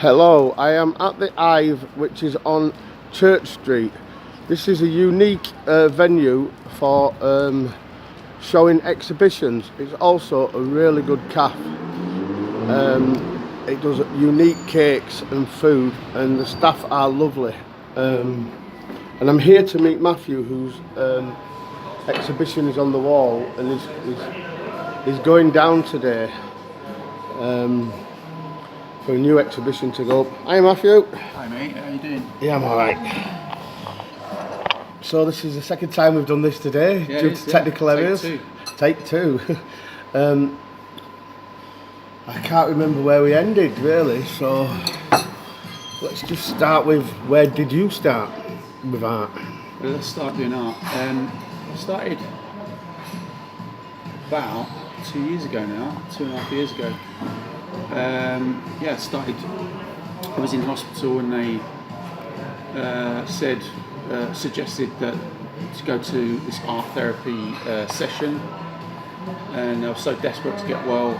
Hello, I am at the Ive, which is on Church Street. This is a unique venue for showing exhibitions. It's also a really good cafe. It does unique cakes and food, and the staff are lovely. And I'm here to meet Matthew, whose exhibition is on the wall, and is going down today. For a new exhibition to go up. Hi Matthew. Hi mate, how you doing? Yeah, I'm alright. So this is the second time we've done this today, due to technical errors. Take two. I can't remember where we ended really, so let's just start with, where did you start with art? Well, let's start doing art. I started about 2 years ago now, 2.5 years ago. I was in hospital and they suggested that to go to this art therapy session, and I was so desperate to get well,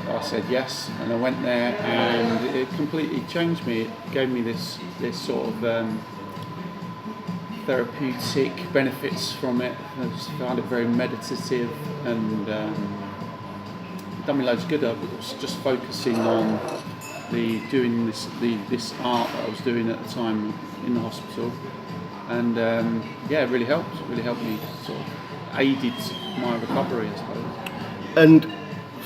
I said yes, and I went there, and it completely changed me. It gave me this sort of therapeutic benefits from it. I just found it very meditative and done me loads of good. I was just focusing on this art that I was doing at the time in the hospital, and it really helped me, sort of aided my recovery, I suppose. And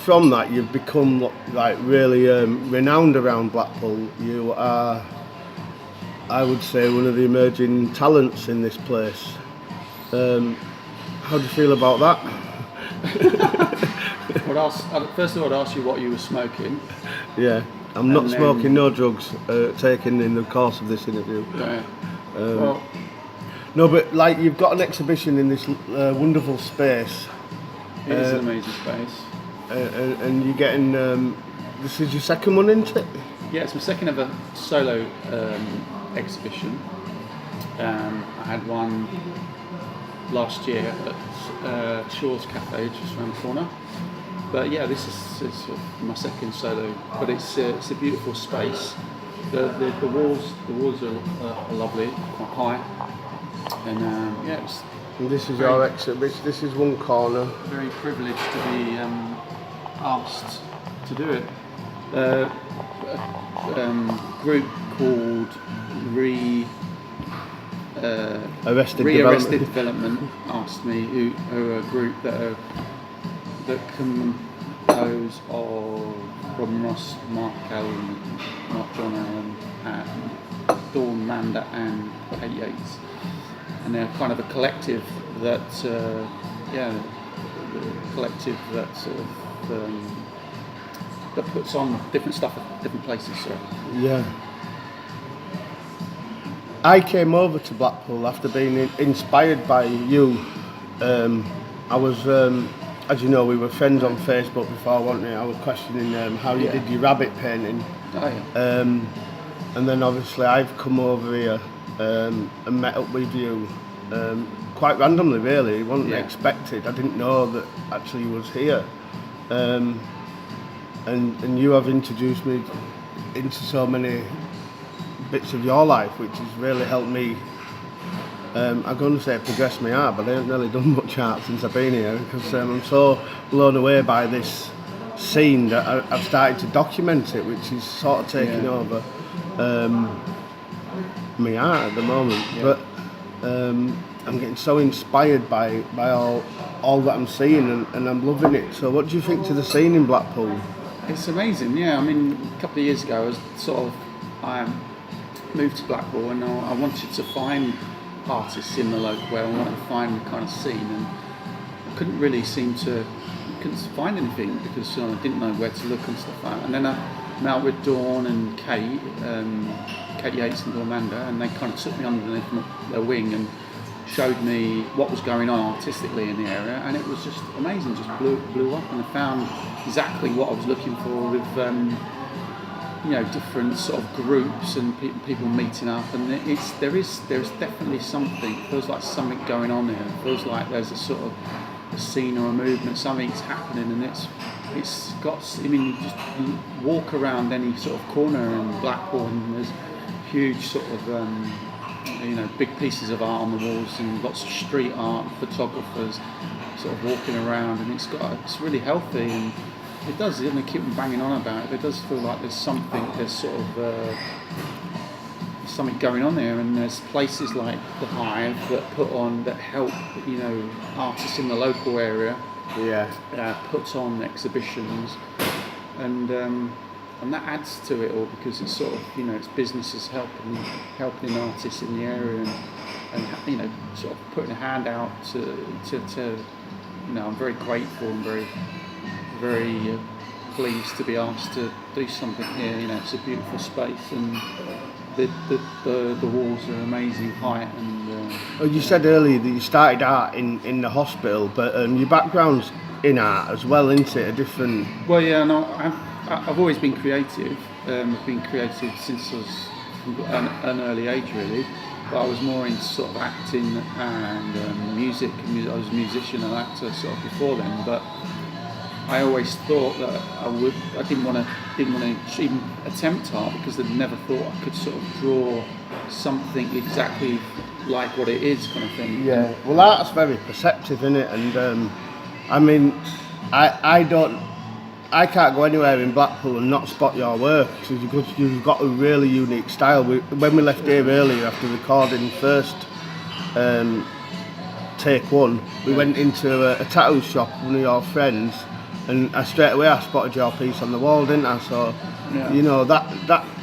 from that you've become like really renowned around Blackpool. You are, I would say, one of the emerging talents in this place. How do you feel about that? First of all, I'd ask you what you were smoking. Yeah, I'm not smoking, no drugs taken in the course of this interview. Yeah. No, but like, you've got an exhibition in this wonderful space. It is an amazing space. And you're getting, this is your second one, isn't it? Yeah, it's my second ever solo exhibition. I had one last year at Shaw's Cafe, just around the corner. But yeah, this is sort of my second solo. But it's a beautiful space. The walls are lovely, quite high, and And this is your exhibition. This is one corner. Very privileged to be asked to do it. A group called Re-Arrested Development asked me, who are a group that compose of Robin Ross, Mark Allen, Mark John Allen, Dawn Manda and Kate Yates. And they're kind of a collective that sort of that puts on different stuff at different places. So. Yeah. I came over to Blackpool after being inspired by you. I was, as you know, we were friends on Facebook before, weren't we? I was questioning how you did your rabbit painting. Oh, yeah. And then obviously I've come over here and met up with you quite randomly, really. It wasn't expected. I didn't know that actually you was here. And you have introduced me into so many bits of your life, which has really helped me. I'm going to say progress my art, but I haven't really done much art since I've been here, because I'm so blown away by this scene that I've started to document it, which is sort of taking over my art at the moment. Yeah. But I'm getting so inspired by all that I'm seeing, and I'm loving it. So what do you think to the scene in Blackpool? It's amazing, yeah. I mean, a couple of years ago I moved to Blackpool, and I wanted to find artists in the local area. I wanted to find the kind of scene, and I couldn't find anything because I didn't know where to look and stuff like that. And then I met out with Dawn and Kate Yates and Dawn Manda, and they kind of took me underneath their wing and showed me what was going on artistically in the area, and it was just amazing. Just blew up, and I found exactly what I was looking for with different sort of groups and people meeting up, and there is definitely something. It feels like something going on there. It feels like there's a sort of a scene or a movement, something's happening, and it's it's got. I mean, you just walk around any sort of corner in Blackpool, and there's huge sort of big pieces of art on the walls, and lots of street art, photographers sort of walking around, and it's really healthy, and it does. I keep banging on about it, but it does feel like there's sort of something going on there, and there's places like the Hive that help artists in the local area put on exhibitions, and that adds to it all, because it's sort of it's businesses helping artists in the area, and sort of putting a hand out to I'm very grateful and very very pleased to be asked to do something here. It's a beautiful space, and the walls are amazing height, and you said earlier that you started art in the hospital, but your background's in art as well, isn't it? A different... Well, yeah, no, I've always been creative. I've been creative since I was an early age, really. But I was more into sort of acting and music. I was a musician and actor sort of before then. But I always thought that I didn't want to even attempt art, because I never thought I could sort of draw something exactly like what it is, kind of thing. Yeah. Well, art's very perceptive, isn't it? And I mean, I can't go anywhere in Blackpool and not spot your work, because you've got a really unique style. When we left here earlier after recording first take one, we went into a tattoo shop, one of your friends, and straight away I spotted your piece on the wall, didn't I? So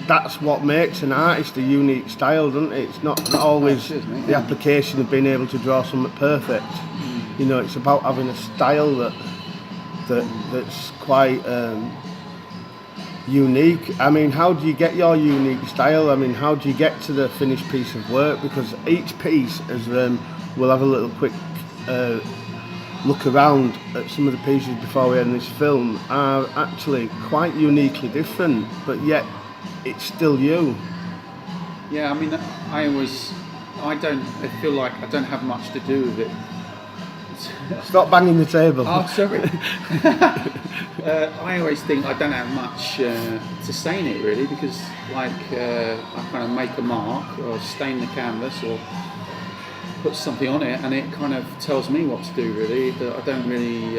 that's what makes an artist a unique style, doesn't it? It's not always the application of being able to draw something perfect. It's about having a style that's quite unique. I mean, how do you get your unique style? I mean, how do you get to the finished piece of work? Because each piece, as we'll have a little quick look around at some of the pieces before we end this film, are actually quite uniquely different, but yet it's still you. Yeah, I mean, I feel like I don't have much to do with it. Stop banging the table. Oh, sorry. I always think I don't have much to say in it, really, because I kind of make a mark or stain the canvas or put something on it, and it kind of tells me what to do, really. I don't really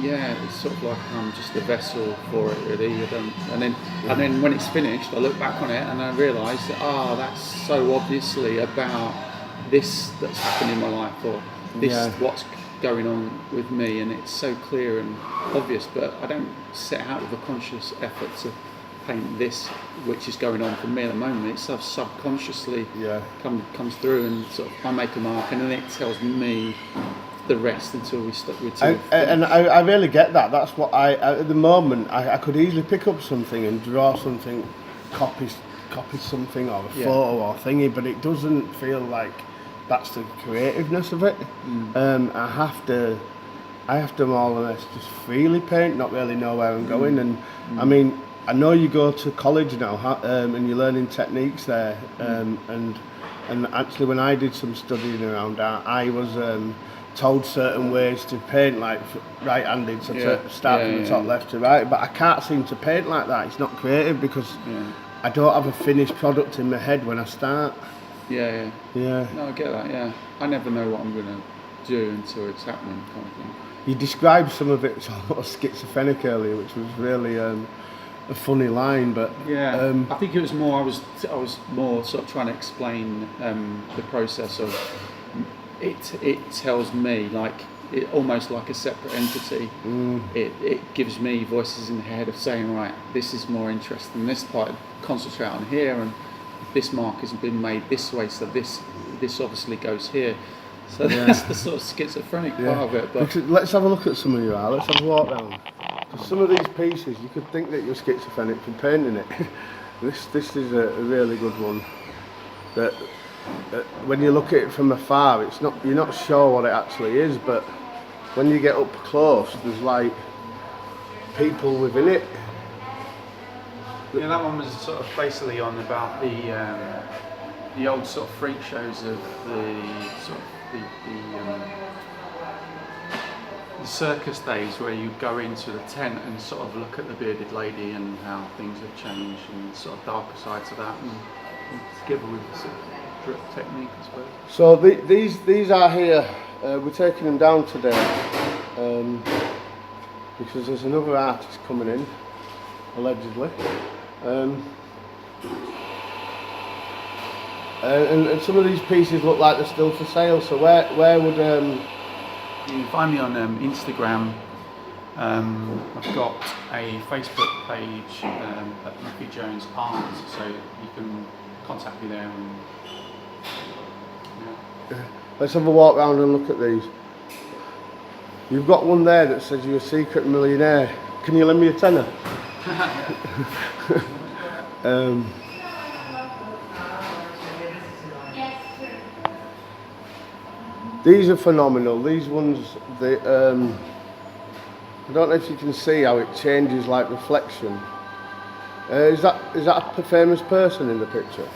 it's sort of like I'm just a vessel for it, really. And then when it's finished, I look back on it and I realise that that's so obviously about this that's happened in my life, or this what's going on with me, and it's so clear and obvious. But I don't set out with a conscious effort to paint this, which is going on for me at the moment. It's sort of subconsciously comes through, and sort of I make a mark, and then it tells me the rest until we stop. And I really get that. That's what at the moment I could easily pick up something and draw something, copy something or a photo or thingy, but it doesn't feel like that's the creativeness of it. I have to more or less just freely paint, not really know where I'm going. And I mean, I know you go to college now, and you're learning techniques there. And actually, when I did some studying around art, I was told certain ways to paint, like right-handed, so to start from the top left to right. But I can't seem to paint like that. It's not creative, because I don't have a finished product in my head when I start. Yeah. No, I get that. Yeah, I never know what I'm going to do until it's happening, kind of thing. You described some of it as almost schizophrenic earlier, which was really a funny line. But I think it was more. I was more sort of trying to explain the process of it. It tells me almost like a separate entity. It gives me voices in the head of saying, right, this is more interesting. This part, concentrate on here, and this mark has been made this way, so this obviously goes here. So that's the sort of schizophrenic part of it. But let's have a look at some of your art. Let's have a walk down. Some of these pieces, you could think that you're schizophrenic from painting it. This is a really good one. That when you look at it from afar, you're not sure what it actually is, but when you get up close, there's like people within it. Yeah, that one was sort of basically on about the old sort of freak shows of the the circus days where you go into the tent and sort of look at the bearded lady and how things have changed and sort of darker side to that, and together with the sort of drip technique, I suppose. So these are here. We're taking them down today because there's another artist coming in, allegedly. And some of these pieces look like they're still for sale. So where would You can find me on Instagram. I've got a Facebook page at Matthew Jones Art, so you can contact me there. And, yeah. Let's have a walk around and look at these. You've got one there that says you're a secret millionaire. Can you lend me a tenner? These are phenomenal. These ones, I don't know if you can see how it changes like reflection. Is that a famous person in the picture?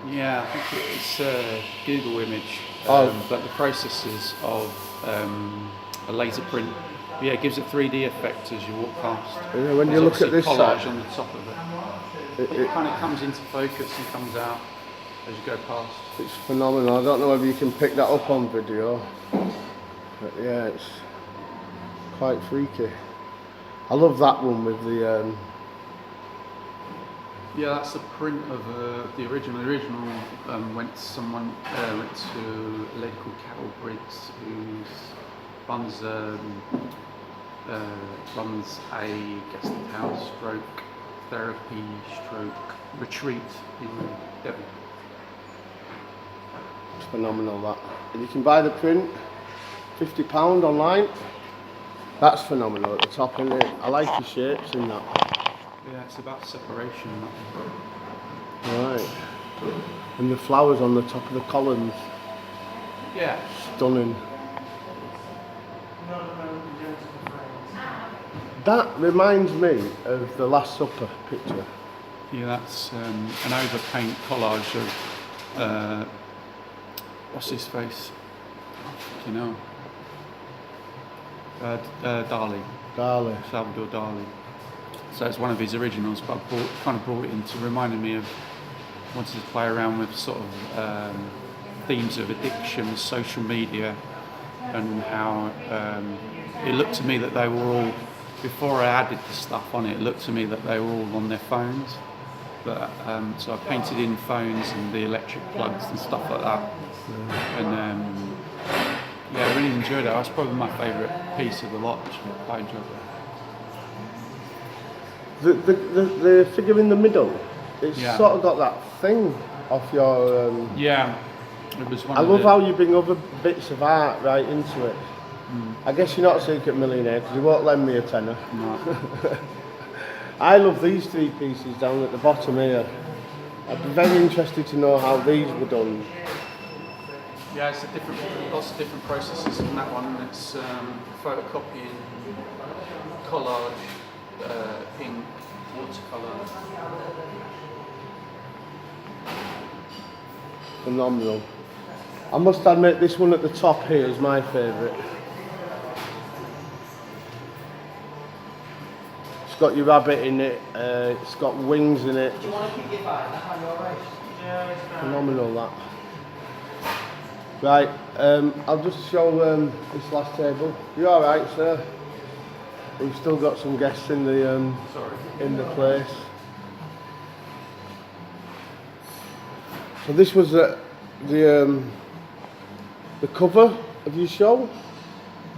Yeah, I think it's a Google image, Oh. but the processes of a laser print, yeah, it gives a 3D effect as you walk past. Yeah, when you There's look at obviously this collage side, on the top of it kind of comes into focus and comes out as you go past. it's phenomenal. I don't know whether you can pick that up on video, but yeah, it's quite freaky. I love that one with the Yeah, that's the print of the original. The original went to someone, went to a lady called Carol Briggs, who runs a guest house, stroke therapy, stroke retreat in Devon. it's phenomenal that. And you can buy the print, £50 online. That's phenomenal at the top, isn't it? I like the shapes in that. Yeah, it's about separation. Right. And the flowers on the top of the columns. Yeah. Stunning. That reminds me of the Last Supper picture. Yeah, that's an overpaint collage of what's his face? You know, Dali. Dali. Salvador Dali. So it's one of his originals, but I kind of brought it into reminding me of, wanted to play around with sort of themes of addiction, social media, and how it looked to me that they were all, before I added the stuff on it looked to me that they were all on their phones. But so I painted in phones and the electric plugs and stuff like that. And yeah, I really enjoyed it. That's probably my favourite piece of the lot, actually. I enjoyed it. The figure in the middle, it's Yeah. sort of got that thing off your... Yeah, it was one I of love the, how you bring other bits of art right into it. I guess you're not a secret millionaire because you won't lend me a tenner. No. I love these three pieces down at the bottom here. I'd be very interested to know how these were done. Yeah, it's lots of different processes in that one. It's photocopying, collage, ink, watercolour. Phenomenal. I must admit this one at the top here is my favourite. It's got your rabbit in it, it's got wings in it. Phenomenal that. Right, I'll just show this last table. You alright, sir? We've still got some guests in the place. So this was the cover of your show.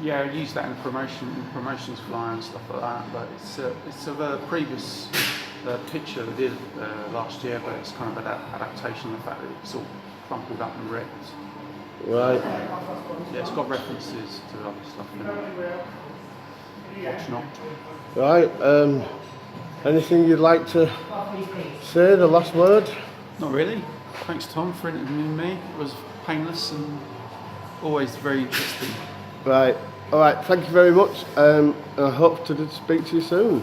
Yeah, I used that in promotions flyer and stuff like that. But it's of a previous picture I did last year, but it's kind of an adaptation of the fact that it's all crumpled up and ripped. Right. Yeah, it's got references to other stuff in it. What's not. Right. Anything you'd like to say? The last word. Not really. Thanks, Tom, for interviewing me. It was painless and always very interesting. Right. All right. Thank you very much. I hope to speak to you soon.